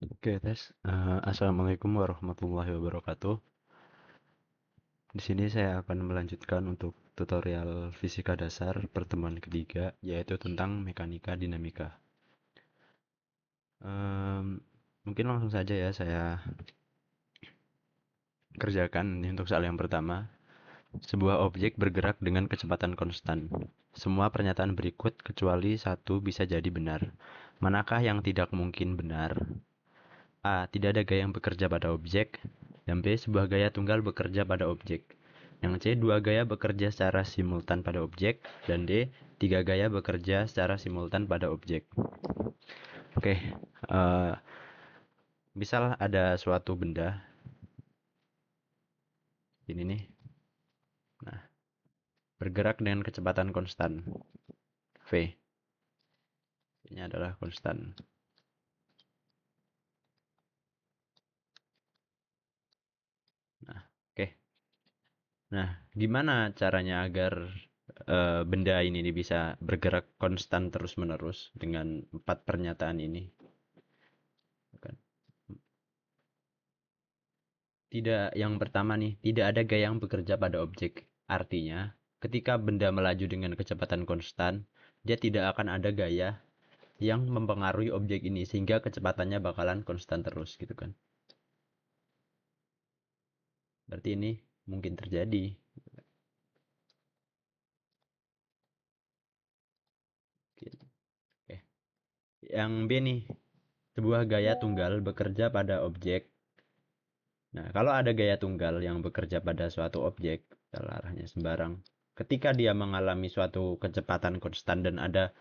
Oke, tes. Assalamualaikum warahmatullahi wabarakatuh. Di sini saya akan melanjutkan untuk tutorial fisika dasar pertemuan ketiga, yaitu tentang mekanika dinamika. Em, Mungkin langsung saja ya saya kerjakan ini untuk soal yang pertama. Sebuah objek bergerak dengan kecepatan konstan. Semua pernyataan berikut kecuali satu bisa jadi benar. Manakah yang tidak mungkin benar? A. Tidak ada gaya yang bekerja pada objek. Dan B. Sebuah gaya tunggal bekerja pada objek. Yang C. Dua gaya bekerja secara simultan pada objek. Dan D. Tiga gaya bekerja secara simultan pada objek. Oke, misal ada suatu benda. Ini nih. Nah, bergerak dengan kecepatan konstan. V. Ini adalah konstan. Nah, oke. Nah, gimana caranya agar benda ini bisa bergerak konstan terus-menerus dengan empat pernyataan ini? Kan? Tidak, yang pertama nih, tidak ada gaya yang bekerja pada objek. Artinya, ketika benda melaju dengan kecepatan konstan, dia tidak akan ada gaya yang mempengaruhi objek ini sehingga kecepatannya bakalan konstan terus gitu kan. Berarti ini mungkin terjadi. Oke. Yang B nih, sebuah gaya tunggal bekerja pada objek. Nah, kalau ada gaya tunggal yang bekerja pada suatu objek, arahnya sembarang. Ketika dia mengalami suatu kecepatan konstan dan ada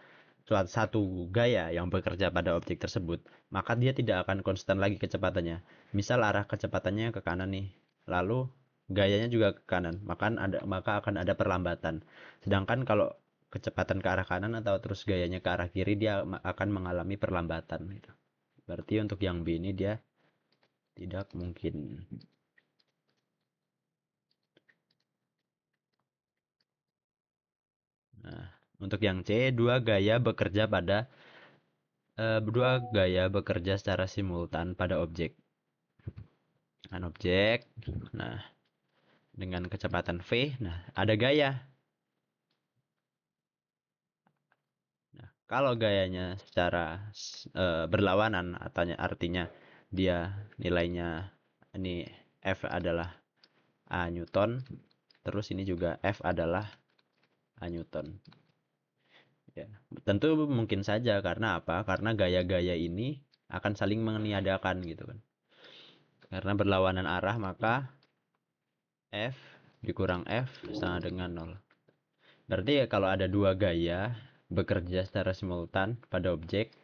satu gaya yang bekerja pada objek tersebut, maka dia tidak akan konstan lagi kecepatannya. Misal arah kecepatannya ke kanan nih, lalu gayanya juga ke kanan, maka akan ada perlambatan. Sedangkan kalau kecepatan ke arah kanan atau terus gayanya ke arah kiri, dia akan mengalami perlambatan gitu. Berarti untuk yang B ini dia tidak mungkin. Nah, untuk yang C, dua gaya bekerja secara simultan pada objek. Kan objek. Nah, dengan kecepatan V, nah ada gaya. Nah, kalau gayanya secara berlawanan, artinya dia nilainya ini F adalah A Newton, terus ini juga F adalah A Newton. Ya, tentu mungkin saja karena apa? Karena gaya-gaya ini akan saling meniadakan gitu kan. Karena berlawanan arah maka F dikurang F sama dengan nol. Berarti ya kalau ada dua gaya bekerja secara simultan pada objek,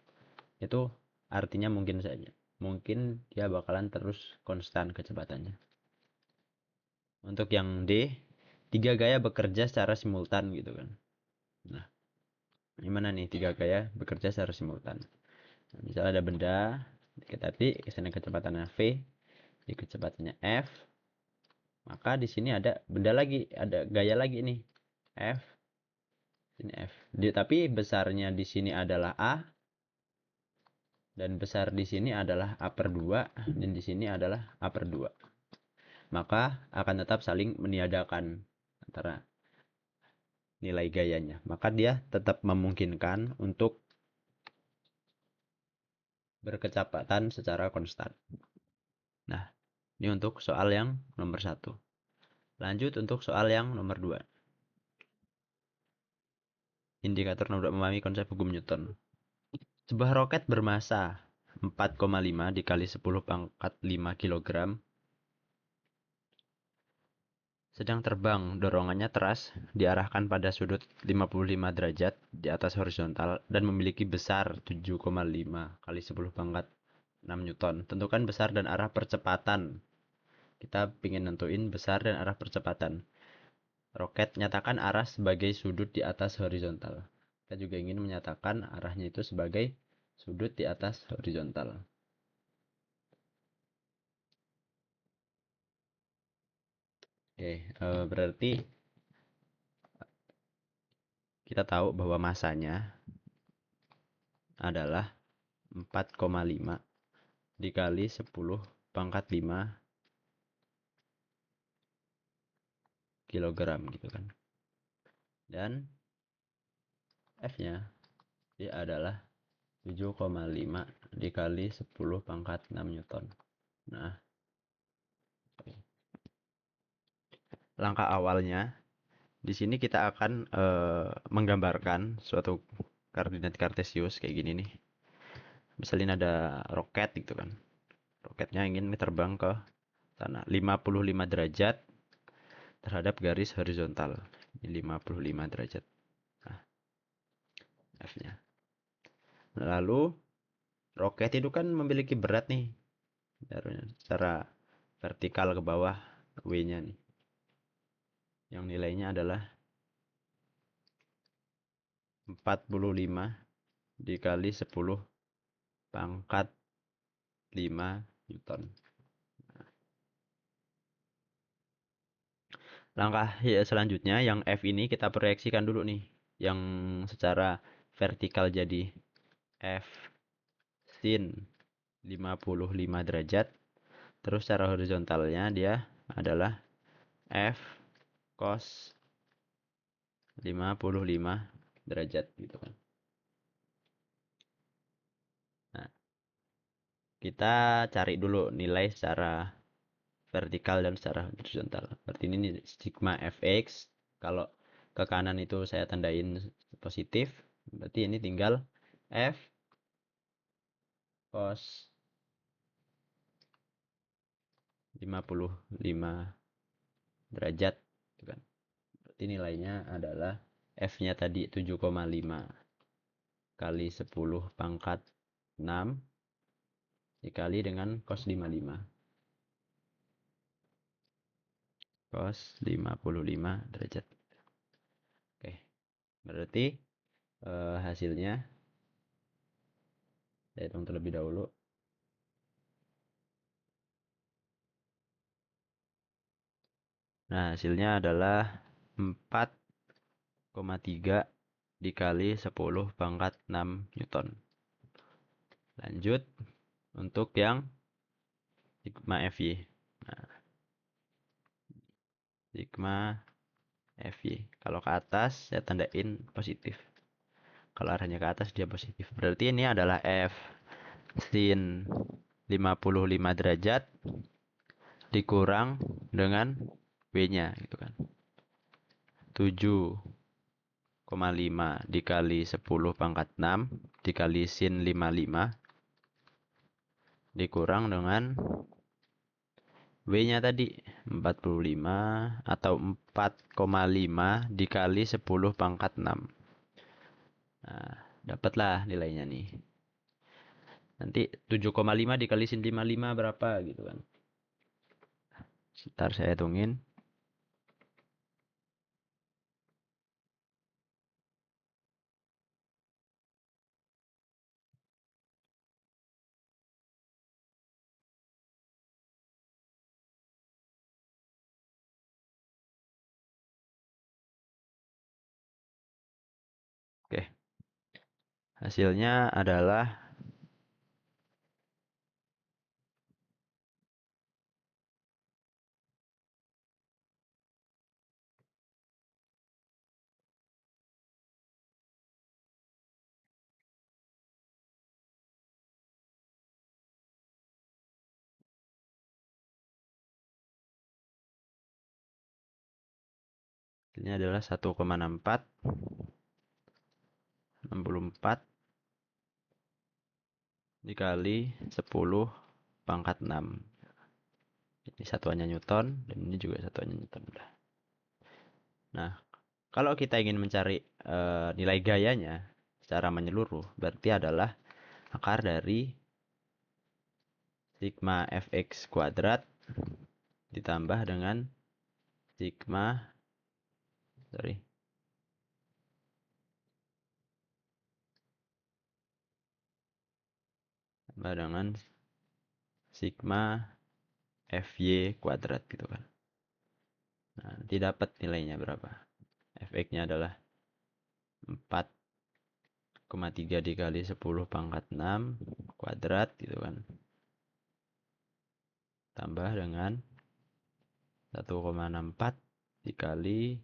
itu artinya mungkin saja. Mungkin dia bakalan terus konstan kecepatannya. Untuk yang D, tiga gaya bekerja secara simultan gitu kan. Nah, gimana nih tiga gaya bekerja secara simultan? Nah, misalnya ada benda, tapi kesana kecepatannya V, di kecepatannya F, maka di sini ada benda lagi, ada gaya lagi nih. F, ini F. Tapi besarnya di sini adalah A, dan besar di sini adalah A per 2, dan di sini adalah A per 2. Maka akan tetap saling meniadakan antara nilai gayanya. Maka dia tetap memungkinkan untuk berkecepatan secara konstan. Nah, ini untuk soal yang nomor 1. Lanjut untuk soal yang nomor 2. Indikator nomor 2 memahami konsep hukum Newton. Sebuah roket bermasa 4,5 dikali 10 pangkat 5 kg sedang terbang, dorongannya teras diarahkan pada sudut 55 derajat di atas horizontal dan memiliki besar 7,5 kali 10 pangkat 6 Newton. Tentukan besar dan arah percepatan. Kita ingin nentuin besar dan arah percepatan. Roket nyatakan arah sebagai sudut di atas horizontal. Kita juga ingin menyatakan arahnya itu sebagai sudut di atas horizontal. Oke, berarti kita tahu bahwa masanya adalah 4,5 dikali 10 pangkat 5 kilogram gitu kan. Dan F-nya dia adalah 7,5 dikali 10 pangkat 6 Newton. Nah, langkah awalnya di sini kita akan menggambarkan suatu koordinat kartesius kayak gini nih. Misalnya ada roket gitu kan. Roketnya ingin terbang ke tanah 55 derajat terhadap garis horizontal. 55 derajat. Nah, F-nya. Lalu roket itu kan memiliki berat nih. Secara vertikal ke bawah W-nya nih. Yang nilainya adalah 45 dikali 10 pangkat 5 Newton. Langkah ya selanjutnya yang F ini kita proyeksikan dulu nih. Yang secara vertikal jadi F sin 55 derajat. Terus secara horizontalnya dia adalah F cos 55 derajat gitu kan. Nah, kita cari dulu nilai secara vertikal dan secara horizontal. Berarti ini nih, sigma fx. Kalau ke kanan itu saya tandain positif. Berarti ini tinggal f cos 55 derajat. Gitu kan. Berarti nilainya adalah f-nya tadi 7,5 kali 10 pangkat 6 dikali dengan cos 55. Cos 55 derajat. Oke. Berarti hasilnya saya hitung terlebih dahulu. Nah, hasilnya adalah 4,3 dikali 10 pangkat 6 Newton. Lanjut untuk yang sigma Fy. Nah, sigma Fy. Kalau ke atas saya tandain positif. Kalau arahnya ke atas dia positif. Berarti ini adalah F sin 55 derajat dikurang dengan W-nya gitu kan. 7,5 dikali 10 pangkat 6 dikali sin 55 dikurang dengan W-nya tadi 45 atau 4,5 dikali 10 pangkat 6. Nah, dapatlah nilainya nih. Nanti 7,5 dikali sin 55 berapa gitu kan. Sebentar saya hitungin. Oke. Hasilnya adalah hasilnya adalah 1,64 dikali 10 pangkat 6. Ini satuannya Newton dan ini juga satuannya Newton. Nah, kalau kita ingin mencari nilai gayanya secara menyeluruh, berarti adalah akar dari sigma fx kuadrat ditambah dengan sigma sorry tambah dengan sigma fy kuadrat gitu kan. Nah, nanti dapat nilainya berapa. Fx-nya adalah 4,3 dikali 10 pangkat 6 kuadrat gitu kan. tambah dengan 1,64 dikali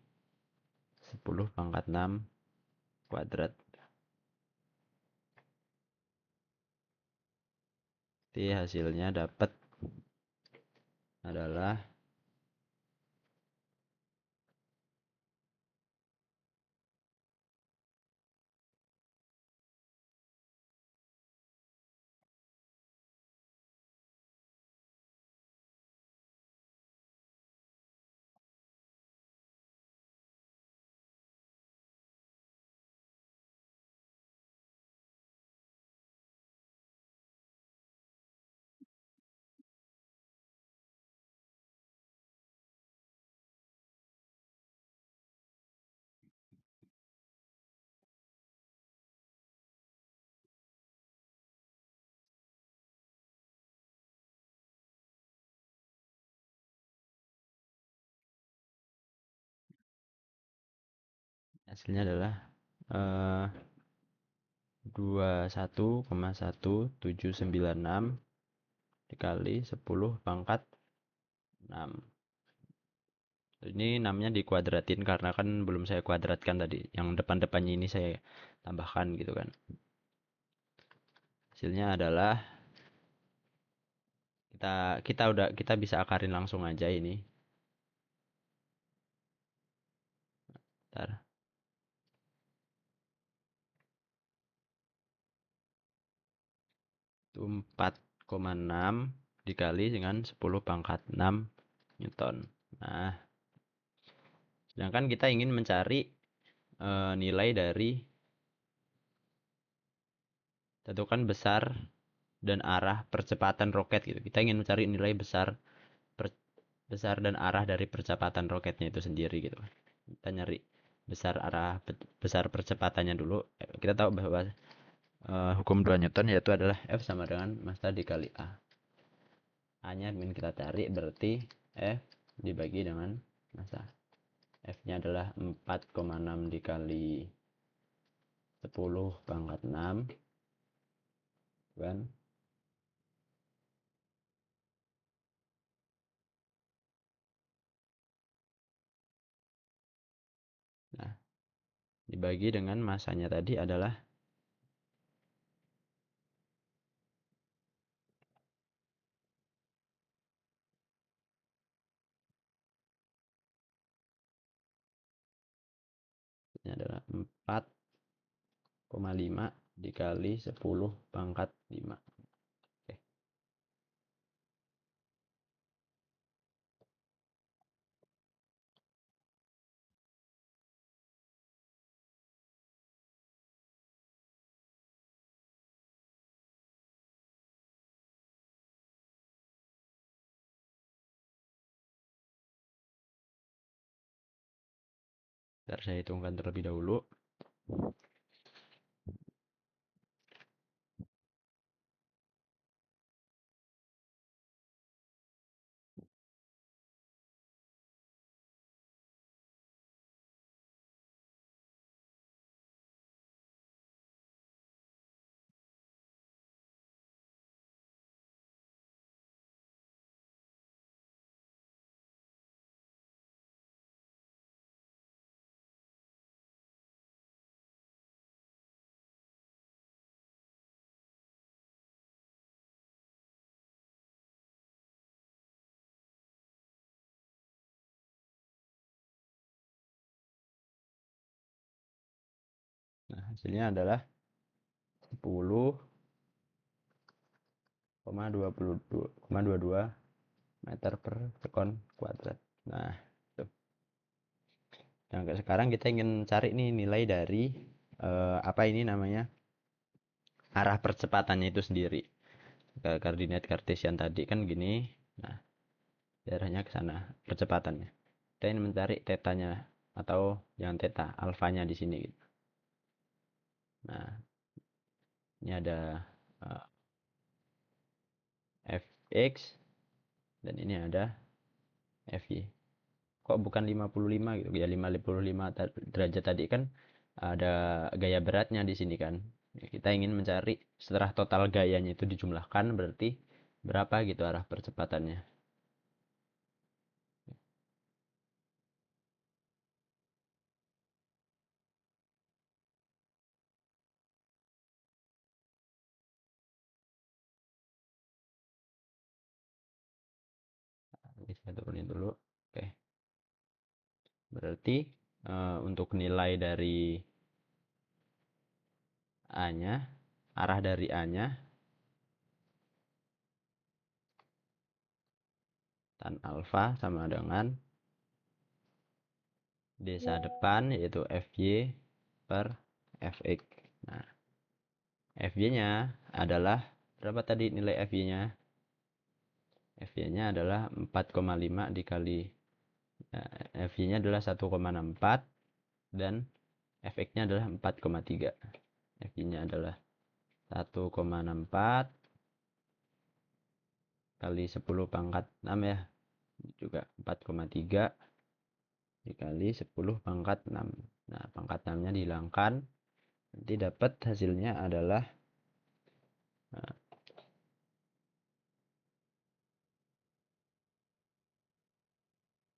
10 pangkat 6 kuadrat. Jadi hasilnya dapat adalah hasilnya adalah 21,1796 dikali 10 pangkat 6. Ini 6-nya dikuadratin karena kan belum saya kuadratkan tadi. Yang depan-depannya ini saya tambahkan gitu kan. Hasilnya adalah kita bisa akarin langsung aja ini. Bentar. 4,6 dikali dengan 10 pangkat 6 Newton. Nah, sedangkan kita ingin mencari nilai dari tentukan besar dan arah percepatan roket gitu. Kita ingin mencari nilai besar dan arah dari percepatan roketnya itu sendiri gitu. Kita nyari besar percepatannya dulu. Kita tahu bahwa hukum 2 Newton yaitu adalah F sama dengan massa dikali A. A-nya ingin kita cari, berarti F dibagi dengan massa. F-nya adalah 4,6 dikali 10 pangkat 6 kan. Nah, dibagi dengan massanya tadi adalah ini adalah 4,5 dikali 10 pangkat 5. Oke. Bentar saya hitungkan terlebih dahulu. Nah, hasilnya adalah 10,22 meter per sekon kuadrat. Nah, tuh. Nah, sekarang kita ingin cari nih nilai dari apa ini namanya? Arah percepatannya itu sendiri. Koordinat kartesian tadi kan gini. Nah, arahnya ke sana percepatannya. Kita ingin mencari tetanya atau yang teta, alfanya di sini gitu. Nah, ini ada fx dan ini ada fy. Kok bukan 55 gitu? Ya 55 derajat tadi kan ada gaya beratnya di sini kan. Kita ingin mencari setelah total gayanya itu dijumlahkan berarti berapa gitu arah percepatannya. Saya turunin dulu. Oke. Berarti untuk nilai dari A-nya, arah dari A-nya, tan alfa sama dengan desa depan yaitu Fy per Fx. Nah, Fy-nya adalah berapa tadi nilai Fy-nya? Fy-nya adalah 4,5 dikali Fy-nya adalah 1,64 dan Fx-nya adalah 4,3. Fy-nya adalah 1,64 kali 10 pangkat 6 ya. Juga 4,3 dikali 10 pangkat 6. Nah, pangkat 6-nya dihilangkan. Nanti dapat hasilnya adalah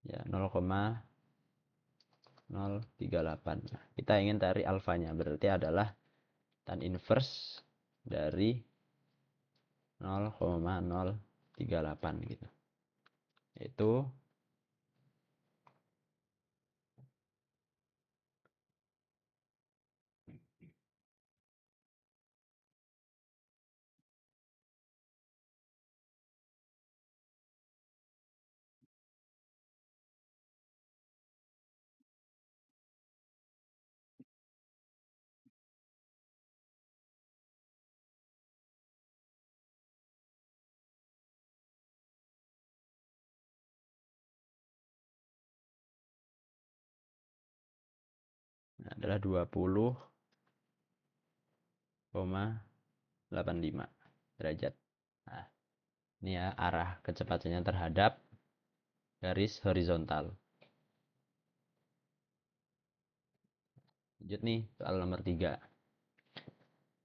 ya 0,038. Nah, kita ingin cari alfanya, berarti adalah tan inverse dari 0,038 gitu. Itu adalah 20,85 derajat. Nah, ini ya arah kecepatannya terhadap garis horizontal. Lanjut nih, soal nomor 3.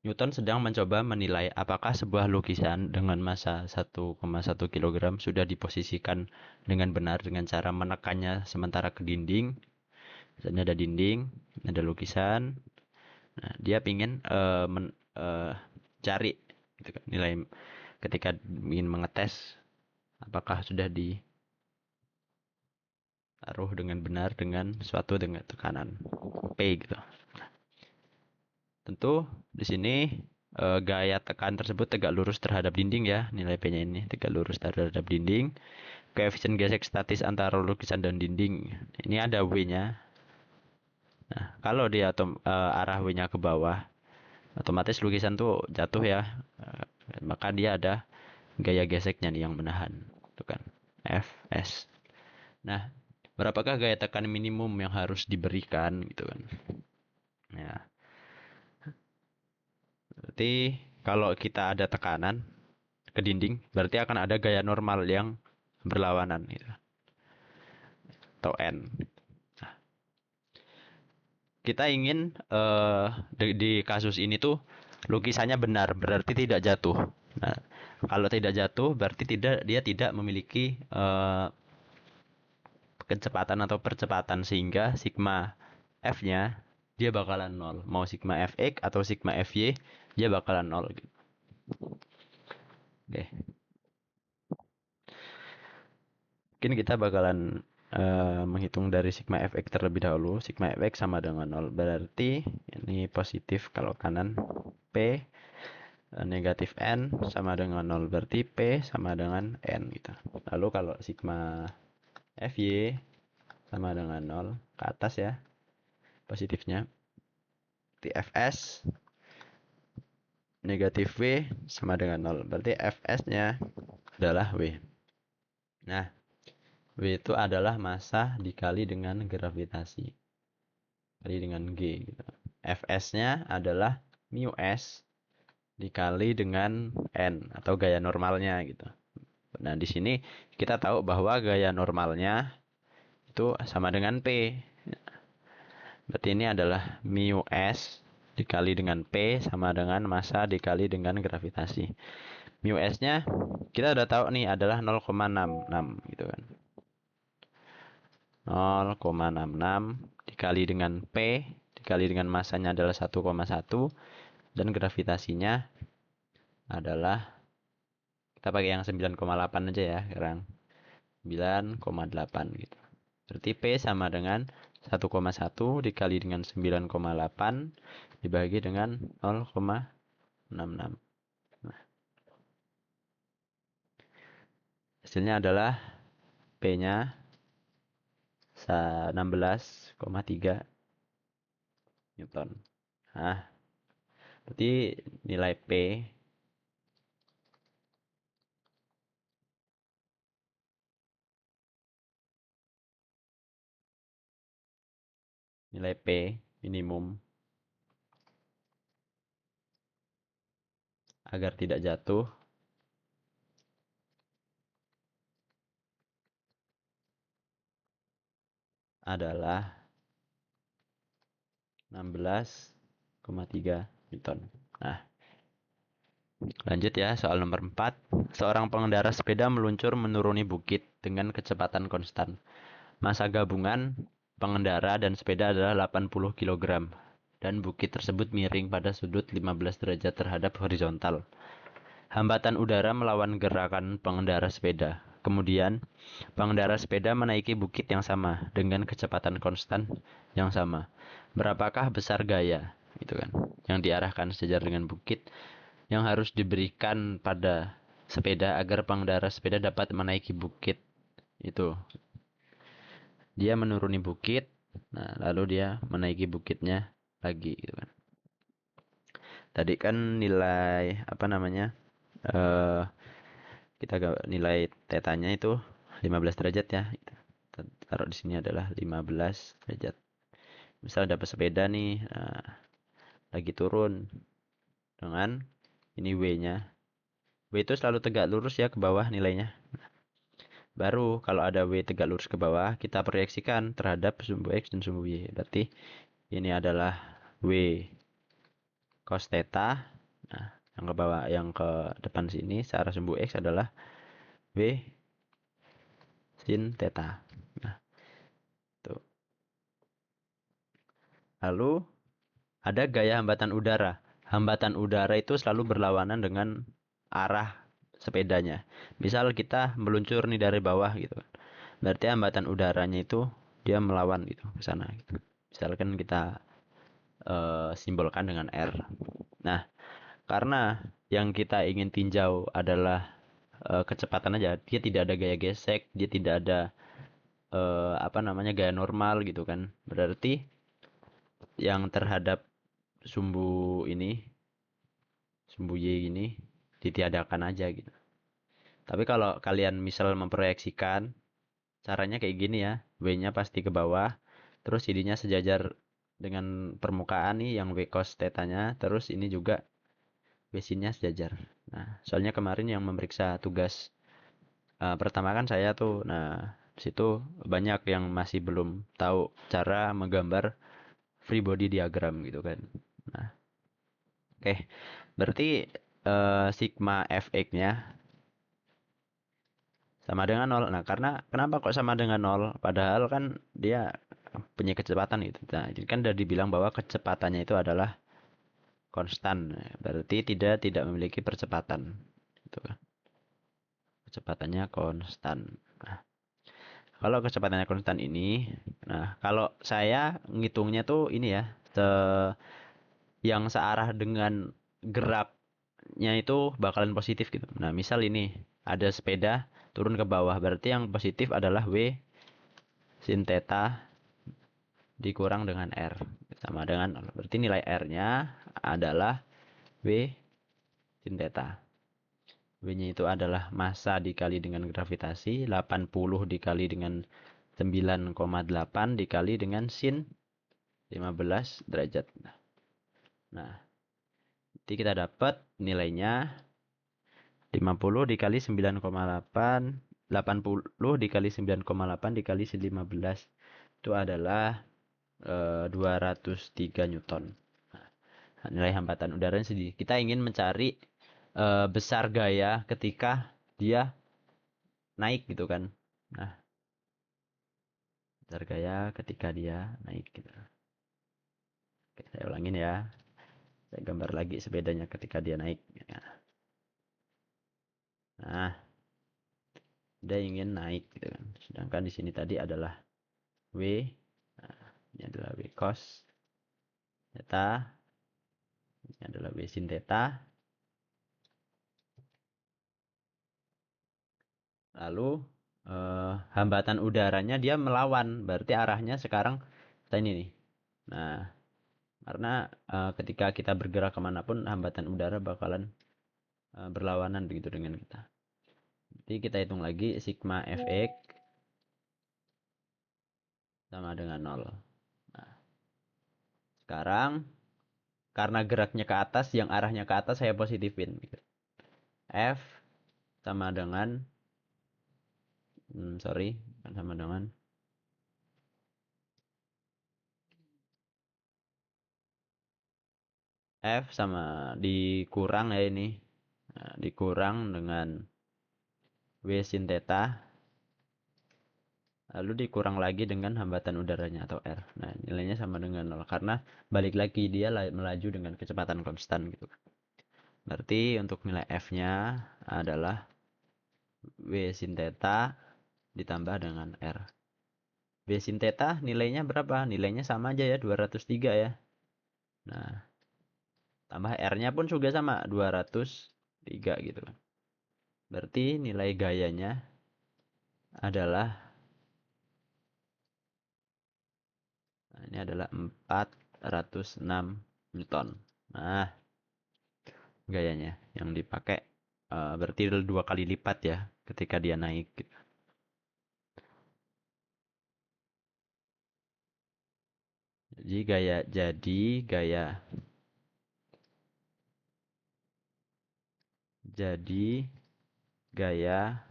Newton sedang mencoba menilai apakah sebuah lukisan dengan masa 1,1 kg sudah diposisikan dengan benar dengan cara menekannya sementara ke dinding. Misalnya ada dinding, ada lukisan. Nah, dia ingin cari gitu kan, nilai ketika ingin mengetes apakah sudah ditaruh dengan benar dengan suatu dengan tekanan P gitu. Tentu di sini gaya tekan tersebut tegak lurus terhadap dinding ya, nilai P-nya ini tegak lurus terhadap dinding. Koefisien gesek statis antara lukisan dan dinding ini ada W-nya. Nah, kalau dia arah W-nya ke bawah, otomatis lukisan tuh jatuh ya. Maka dia ada gaya geseknya nih yang menahan. Itu kan Fs. Nah, berapakah gaya tekan minimum yang harus diberikan gitu kan? Ya, berarti kalau kita ada tekanan ke dinding, berarti akan ada gaya normal yang berlawanan gitu. Atau N. Nah, kita ingin di kasus ini tuh lukisannya benar, berarti tidak jatuh. Nah, kalau tidak jatuh berarti dia tidak memiliki kecepatan atau percepatan sehingga sigma F-nya dia bakalan 0. Mau sigma Fx atau sigma Fy dia bakalan 0 gitu. Oke. Mungkin kita bakalan menghitung dari sigma Fx terlebih dahulu. Sigma Fx sama dengan 0. Berarti ini positif kalau kanan. P negatif N sama dengan 0. Berarti P sama dengan N gitu. Lalu kalau sigma Fy sama dengan 0 ke atas ya. Positifnya. Fs negatif W sama dengan 0. Berarti Fs-nya adalah W. Nah, W itu adalah massa dikali dengan gravitasi. Kali dengan G. Gitu. Fs-nya adalah mu S dikali dengan N atau gaya normalnya gitu. Nah, di sini kita tahu bahwa gaya normalnya itu sama dengan P. Berarti ini adalah mu S dikali dengan P sama dengan massa dikali dengan gravitasi. Mu S-nya kita udah tahu nih adalah 0,66 gitu kan. 0,66 dikali dengan P dikali dengan massanya adalah 1,1 dan gravitasinya adalah kita pakai yang 9,8 aja ya sekarang. 9,8 gitu. Berarti P sama dengan 1,1 dikali dengan 9,8 dibagi dengan 0,66. Nah, hasilnya adalah P-nya 16,3 Newton. Nah, berarti nilai P nilai P minimum agar tidak jatuh adalah 16,3 Newton. Nah, lanjut ya, soal nomor 4. Seorang pengendara sepeda meluncur menuruni bukit dengan kecepatan konstan. Masa gabungan pengendara dan sepeda adalah 80 kg. Dan bukit tersebut miring pada sudut 15 derajat terhadap horizontal. Hambatan udara melawan gerakan pengendara sepeda. Kemudian, pengendara sepeda menaiki bukit yang sama dengan kecepatan konstan yang sama. Berapakah besar gaya, gitu kan, yang diarahkan sejajar dengan bukit yang harus diberikan pada sepeda agar pengendara sepeda dapat menaiki bukit itu. Dia menuruni bukit, nah lalu dia menaiki bukitnya lagi, gitu kan. Tadi kan nilai apa namanya? eh kita nilai tetanya itu 15 derajat ya. Kita taruh di sini adalah 15 derajat. Misal dapat sepeda nih, nah, lagi turun dengan ini W-nya. W itu selalu tegak lurus ya ke bawah nilainya. Baru kalau ada W tegak lurus ke bawah, kita proyeksikan terhadap sumbu X dan sumbu Y. Berarti ini adalah W cos theta. Nah, yang ke bawah, yang ke depan sini searah sumbu X adalah W sin theta. Nah, tuh. Lalu ada gaya hambatan udara. Hambatan udara itu selalu berlawanan dengan arah sepedanya. Misal kita meluncur nih dari bawah gitu. Berarti hambatan udaranya itu dia melawan gitu ke sana gitu. Misalkan kita simbolkan dengan R. Nah, karena yang kita ingin tinjau adalah kecepatan aja, dia tidak ada gaya gesek, dia tidak ada apa namanya gaya normal gitu kan. Berarti yang terhadap sumbu ini, sumbu Y ini ditiadakan aja gitu. Tapi kalau kalian misal memproyeksikan caranya kayak gini ya, W-nya pasti ke bawah, terus ininya sejajar dengan permukaan nih yang W cos theta-nya, terus ini juga W sin-nya sejajar. Nah, soalnya kemarin yang memeriksa tugas pertama kan saya tuh, nah situ banyak yang masih belum tahu cara menggambar free body diagram gitu kan. Nah, oke. Berarti sigma fx-nya sama dengan 0. Nah, karena kenapa kok sama dengan 0? Padahal kan dia punya kecepatan gitu. Nah, jadi kan udah dibilang bahwa kecepatannya itu adalah konstan. Berarti tidak memiliki percepatan. Gitu kan. Kecepatannya konstan. Nah, kalau kecepatannya konstan ini, nah kalau saya ngitungnya tuh ini ya, yang searah dengan geraknya itu bakalan positif gitu. Nah, misal ini ada sepeda turun ke bawah, berarti yang positif adalah W sin theta dikurang dengan R sama dengan 0. Berarti nilai R-nya adalah W sin theta. W-nya itu adalah massa dikali dengan gravitasi, 80 dikali dengan 9,8 dikali dengan sin 15 derajat. Nah, nanti kita dapat nilainya 50 dikali 9,8, 80 dikali 9,8 dikali sin 15. Itu adalah 203 Newton. Nah, nilai hambatan udaranya sedih. Kita ingin mencari besar gaya ketika dia naik gitu kan. Nah, besar gaya ketika dia naik gitu. Oke, saya ulangin ya. Saya gambar lagi sepedanya ketika dia naik. Nah, dia ingin naik gitu kan. Sedangkan di sini tadi adalah W, nah, ini adalah W cos theta, ini adalah W sin theta. Lalu hambatan udaranya dia melawan, berarti arahnya sekarang ini nih. Nah, karena ketika kita bergerak kemanapun hambatan udara bakalan berlawanan begitu dengan kita. Jadi kita hitung lagi sigma fx sama dengan 0. Nah, sekarang karena geraknya ke atas, yang arahnya ke atas saya positifin. Gitu. F sama dengan, sorry, sama dengan F sama dikurang ya ini. Nah, dikurang dengan W sin theta. Lalu dikurang lagi dengan hambatan udaranya atau R. Nah, nilainya sama dengan 0. Karena balik lagi dia melaju dengan kecepatan konstan gitu. Berarti untuk nilai F-nya adalah W sin theta ditambah dengan R. W sin theta nilainya berapa? Nilainya sama aja ya, 203 ya. Nah, tambah R-nya pun juga sama, 203 gitu. Berarti nilai gayanya adalah, nah ini adalah 406 Newton. Nah, gayanya yang dipakai berarti 2 kali lipat ya ketika dia naik gitu. Jadi gaya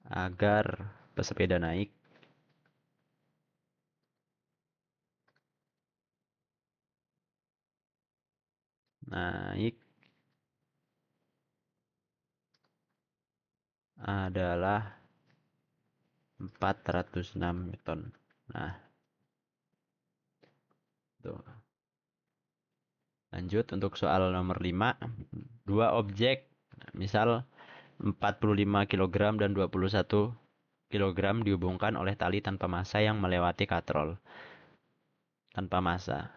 agar pesepeda naik adalah 406 Newton. Nah, tuh. Lanjut untuk soal nomor 5. Dua objek, misal 45 kg dan 21 kg dihubungkan oleh tali tanpa massa yang melewati katrol. Tanpa massa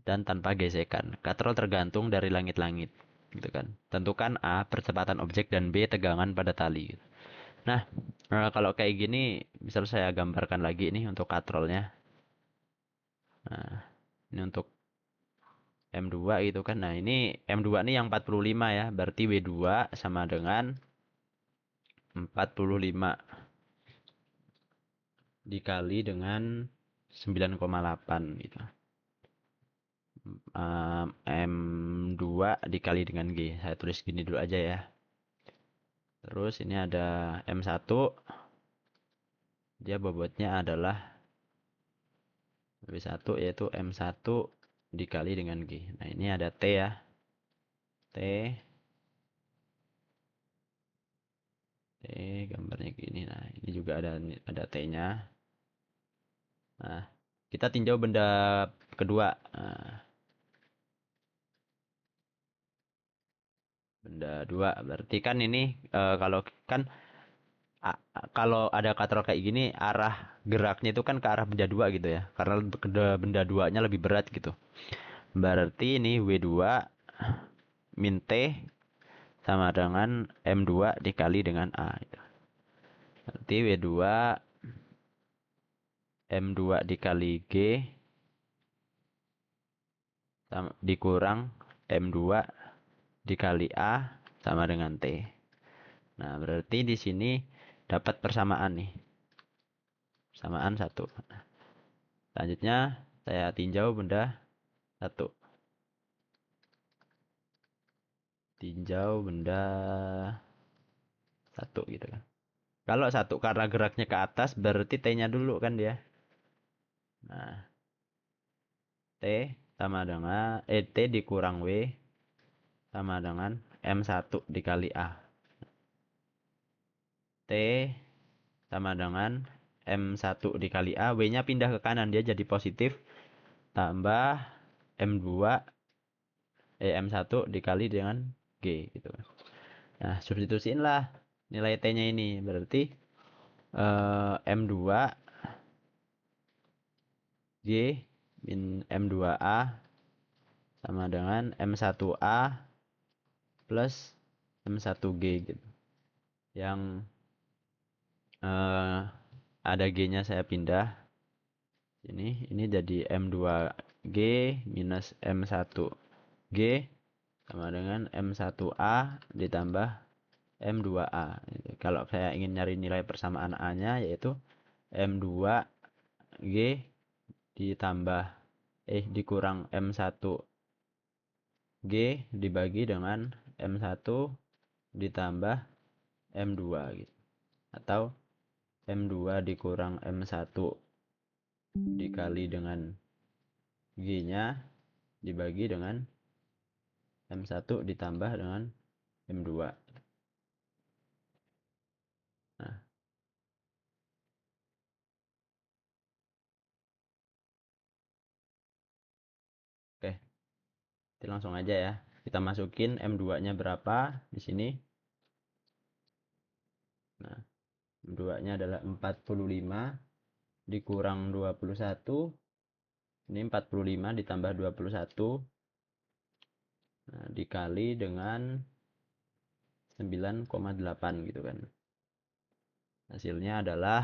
dan tanpa gesekan. Katrol tergantung dari langit-langit. Gitu kan. Tentukan A, percepatan objek, dan B, tegangan pada tali. Nah, kalau kayak gini, misal saya gambarkan lagi nih untuk katrolnya. Nah, ini untuk M2 gitu kan. Nah, ini M2 nih yang 45 ya. Berarti W2 sama dengan 45 dikali dengan 9,8 gitu. M2 dikali dengan G. Saya tulis gini dulu aja ya. Terus ini ada M1. Dia bobotnya adalah W1 yaitu M1 dikali dengan G. Nah, ini ada T ya. T. T gambarnya gini. Nah, ini juga ada T-nya. Nah, kita tinjau benda kedua. Nah, benda dua berarti kan ini kalau kan kalau ada katrol kayak gini arah geraknya itu kan ke arah benda dua gitu ya. Karena benda duanya lebih berat gitu. Berarti ini W2 min T sama dengan M2 dikali dengan A. Berarti W2 M2 dikali G dikurang M2 dikali A sama dengan T. Nah, berarti di sini dapat persamaan nih. Persamaan 1. Selanjutnya saya tinjau benda 1. Tinjau benda 1 gitu kan. Kalau 1 karena geraknya ke atas berarti T-nya dulu kan dia. Nah, T sama dengan T dikurang W sama dengan M1 dikali A. T sama dengan M1 dikali A. W-nya pindah ke kanan. Dia jadi positif. Tambah M2 M1 dikali dengan G gitu kan. Nah, substitusiin lah nilai T-nya ini. Berarti M2 G min M2A sama dengan M1A plus M1G gitu. Yang ada G-nya saya pindah. Ini jadi M2G minus M1G sama dengan M1A ditambah M2A. Kalau saya ingin nyari nilai persamaan A-nya yaitu M2G ditambah dikurang M1G dibagi dengan M1 ditambah M2 gitu. Atau M2 dikurang M1 dikali dengan G-nya dibagi dengan M1 ditambah dengan M2. Nah, oke. Kita langsung aja ya. Kita masukin M2-nya berapa di sini. Nah, M2-nya adalah 45 dikurang 21. Ini 45 ditambah 21. Nah, dikali dengan 9,8 gitu kan. Hasilnya adalah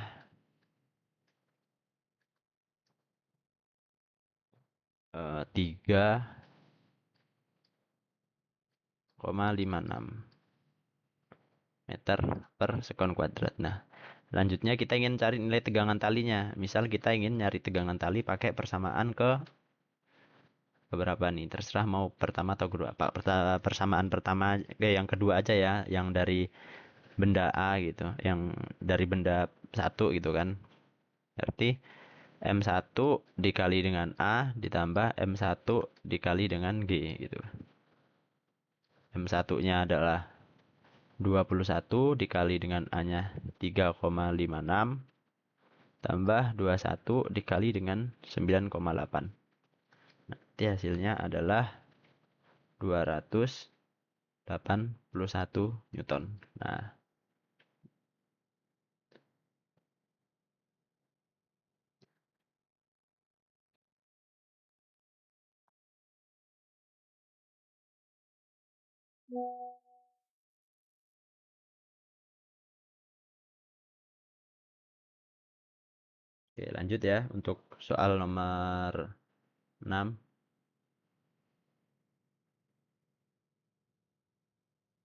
3,56 meter per sekon kuadrat. Nah, selanjutnya kita ingin cari nilai tegangan talinya. Misal kita ingin nyari tegangan tali pakai persamaan ke beberapa nih. Terserah mau pertama atau kedua. Persamaan pertama yang kedua aja ya, yang dari benda A gitu, yang dari benda satu gitu kan. Berarti M1 dikali dengan A ditambah M1 dikali dengan G gitu. M1-nya adalah 21 dikali dengan A-nya 3,56 tambah 21 dikali dengan 9,8. Nanti hasilnya adalah 281 Newton. Nah, oke, lanjut ya untuk soal nomor 6.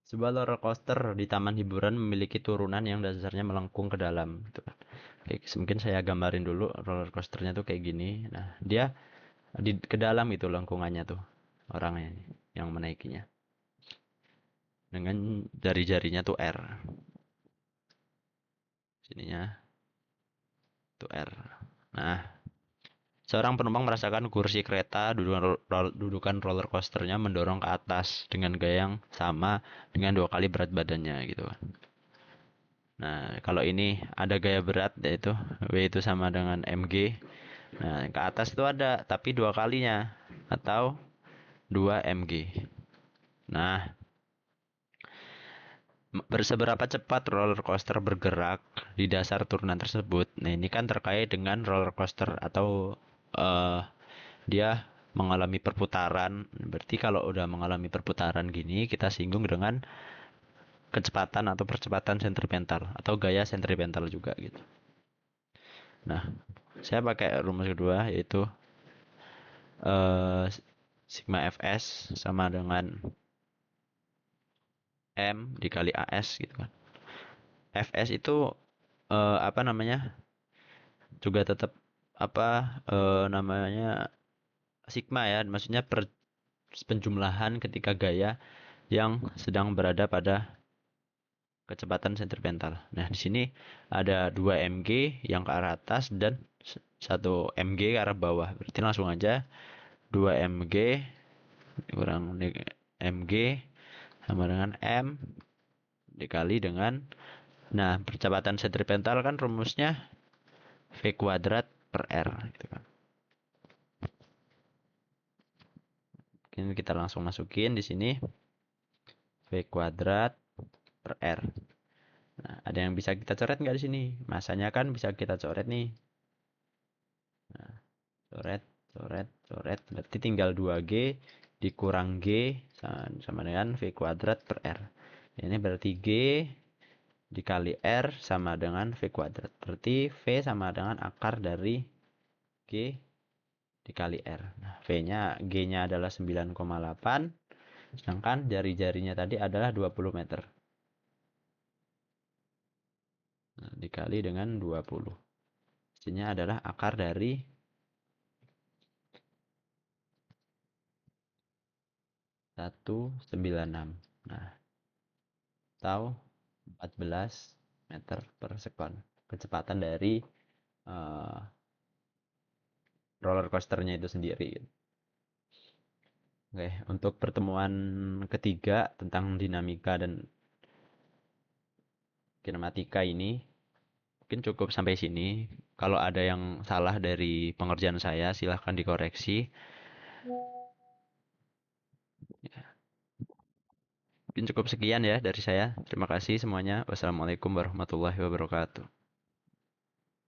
Sebuah roller coaster di taman hiburan memiliki turunan yang dasarnya melengkung ke dalam. Gitu. Oke, mungkin saya gambarin dulu roller coasternya tuh kayak gini. Nah, dia ke dalam itu lengkungannya tuh orangnya yang menaikinya. Dengan jari-jarinya tuh R. Sininya tuh R. Nah, seorang penumpang merasakan kursi kereta dudukan roller coasternya mendorong ke atas dengan gaya yang sama dengan 2 kali berat badannya gitu. Nah, kalau ini ada gaya berat yaitu W itu sama dengan mg. Nah, ke atas itu ada tapi 2 kalinya atau 2 mg. Nah, seberapa cepat roller coaster bergerak di dasar turunan tersebut. Nah, ini kan terkait dengan roller coaster atau dia mengalami perputaran. Berarti kalau udah mengalami perputaran gini, kita singgung dengan kecepatan atau percepatan sentripetal atau gaya sentripetal juga gitu. Nah, saya pakai rumus kedua yaitu sigma fs sama dengan m dikali as gitu kan. Fs itu apa namanya? Juga tetap apa namanya sigma ya, maksudnya penjumlahan ketika gaya yang sedang berada pada kecepatan sentripetal. Nah, di sini ada 2 mg yang ke arah atas dan 1 mg ke arah bawah. Berarti langsung aja 2 mg kurang mg sama dengan m dikali dengan, nah, percepatan sentripetal kan rumusnya V kuadrat per R gitu kan. Ini kita langsung masukin di sini V kuadrat per R. Nah, ada yang bisa kita coret nggak di sini? Masanya kan bisa kita coret nih. Nah, coret, coret, coret. Berarti tinggal 2G dikurang G sama dengan V kuadrat per R. Ini berarti G dikali R sama dengan V kuadrat. Berarti V sama dengan akar dari G dikali R. Nah, V-nya, G-nya adalah 9,8. Sedangkan jari-jarinya tadi adalah 20 meter. Nah, dikali dengan 20. Hasilnya adalah akar dari 196. Nah, atau 14 meter per sekon. Kecepatan dari uh, roller coasternya itu sendiri. Oke, untuk pertemuan ketiga tentang dinamika dan kinematika ini mungkin cukup sampai sini. Kalau ada yang salah dari pengerjaan saya, silahkan dikoreksi. Mungkin cukup sekian ya dari saya. Terima kasih semuanya. Wassalamualaikum warahmatullahi wabarakatuh.